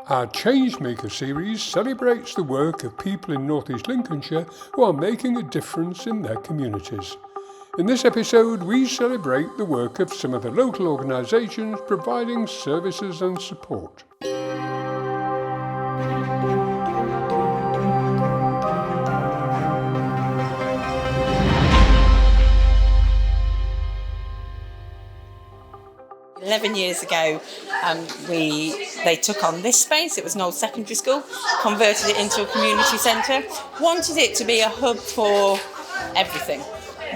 Our Changemaker series celebrates the work of people in North East Lincolnshire who are making a difference in their communities. In this episode, we celebrate the work of some of the local organisations providing services and support. Years ago, they took on this space. It was an old secondary school, converted it into a community centre, wanted it to be a hub for everything,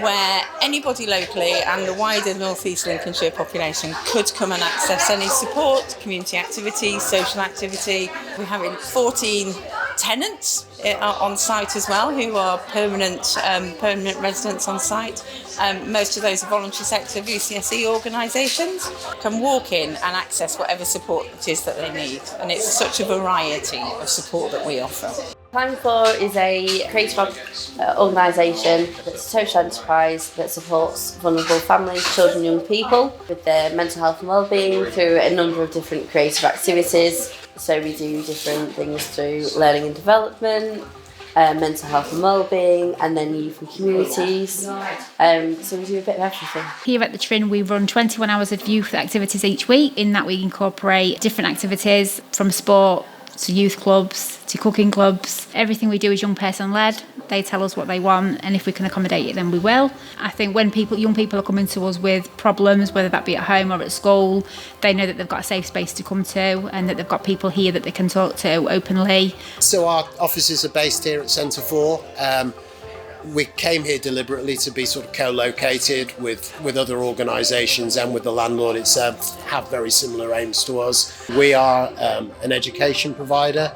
where anybody locally and the wider North East Lincolnshire population could come and access any support, community activity, social activity. We're having 14 tenants on site as well, who are permanent residents on site. Most of those are voluntary sector VCSE organisations. Can walk in and access whatever support it is that they need, and it's such a variety of support that we offer. Plan For is a creative organisation that's a social enterprise that supports vulnerable families, children, young people with their mental health and wellbeing through a number of different creative activities. So we do different things through learning and development, mental health and wellbeing, and then youth and communities. So we do a bit of everything. Here at the Trin, we run 21 hours of youth activities each week. In that, we incorporate different activities from sport to youth clubs to cooking clubs. Everything we do is young person led. They tell us what they want, and if we can accommodate it, then we will. I think when young people are coming to us with problems, whether that be at home or at school, they know that they've got a safe space to come to and that they've got people here that they can talk to openly. So our offices are based here at Centre 4. We came here deliberately to be sort of co-located with other organisations and with the landlord itself, have very similar aims to us. We are an education provider,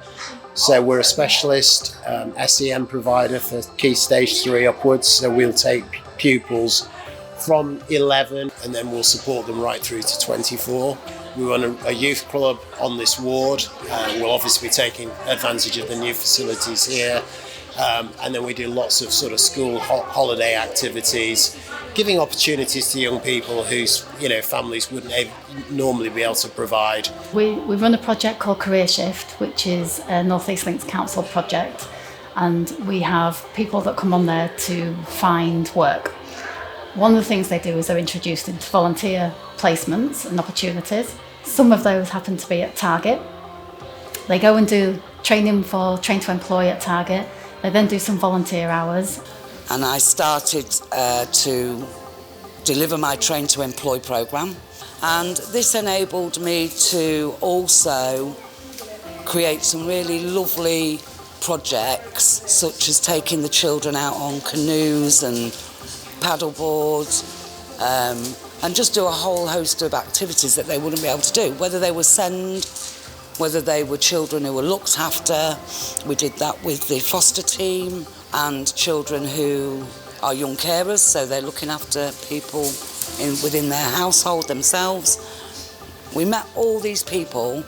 so we're a specialist SEN provider for Key Stage 3 upwards, so we'll take pupils from 11 and then we'll support them right through to 24. We run a youth club on this ward. We'll obviously be taking advantage of the new facilities here. And then we do lots of sort of school holiday activities, giving opportunities to young people whose families wouldn't normally be able to provide. We run a project called Career Shift, which is a North East Links Council project, and we have people that come on there to find work. One of the things they do is they're introduced into volunteer placements and opportunities. Some of those happen to be at Target. They go and do training for Train to Employ at Target. They then do some volunteer hours. And I started to deliver my Train to Employ programme, and this enabled me to also create some really lovely projects, such as taking the children out on canoes and paddle boards, and just do a whole host of activities that they wouldn't be able to do, whether they were SEND, whether they were children who were looked after. We did that with the foster team, and children who are young carers, so they're looking after people within their household themselves. We met all these people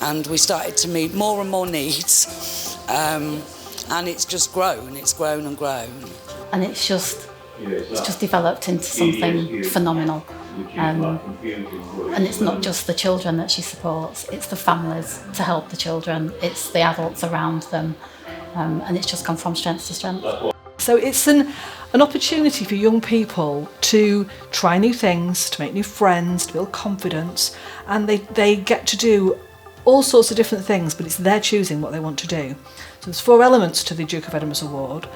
and we started to meet more and more needs, and it's just grown and grown. And it's just developed into something phenomenal. And it's not just the children that she supports, it's the families to help the children, it's the adults around them, and it's just gone from strength to strength. So it's an opportunity for young people to try new things, to make new friends, to build confidence, and they get to do all sorts of different things, but it's their choosing what they want to do. So there's 4 elements to the Duke of Edinburgh's Award: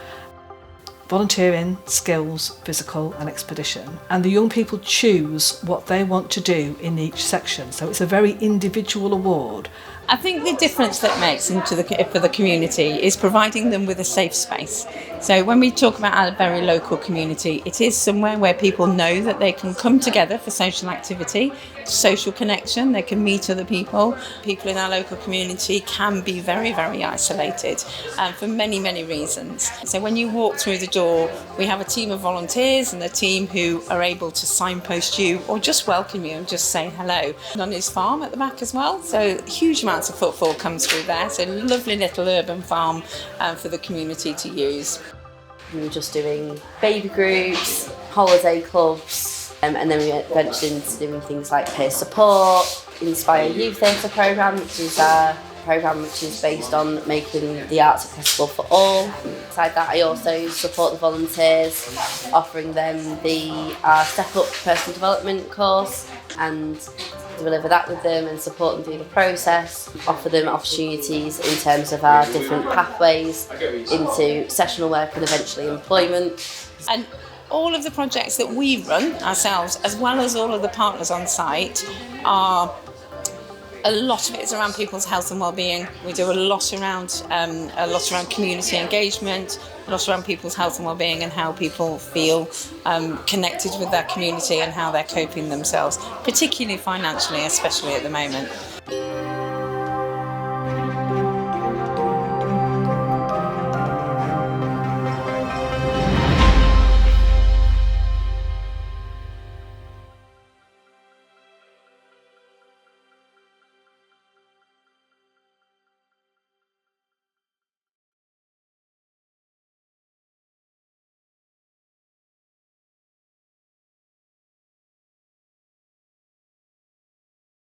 volunteering, skills, physical and expedition. And the young people choose what they want to do in each section. So it's a very individual award. I think the difference that makes for the community is providing them with a safe space. So when we talk about our very local community, it is somewhere where people know that they can come together for social activity, social connection, they can meet other people. People in our local community can be very, very isolated for many, many reasons. So when you walk through the door, we have a team of volunteers and a team who are able to signpost you or just welcome you and just say hello. And on his farm at the back as well, so huge amounts of footfall comes through there. So lovely little urban farm for the community to use. We were just doing baby groups, holiday clubs, And then we ventured into doing things like peer support, Inspire Youth Theatre programme, which is our programme which is based on making the arts accessible for all. Beside that, I also support the volunteers, offering them our Step Up personal development course, and deliver that with them and support them through the process, offer them opportunities in terms of our different pathways into sessional work and eventually employment. And all of the projects that we run ourselves, as well as all of the partners on site, a lot of it is around people's health and well-being. We do a lot around community engagement, a lot around people's health and well-being and how people feel connected with their community and how they're coping themselves, particularly financially, especially at the moment.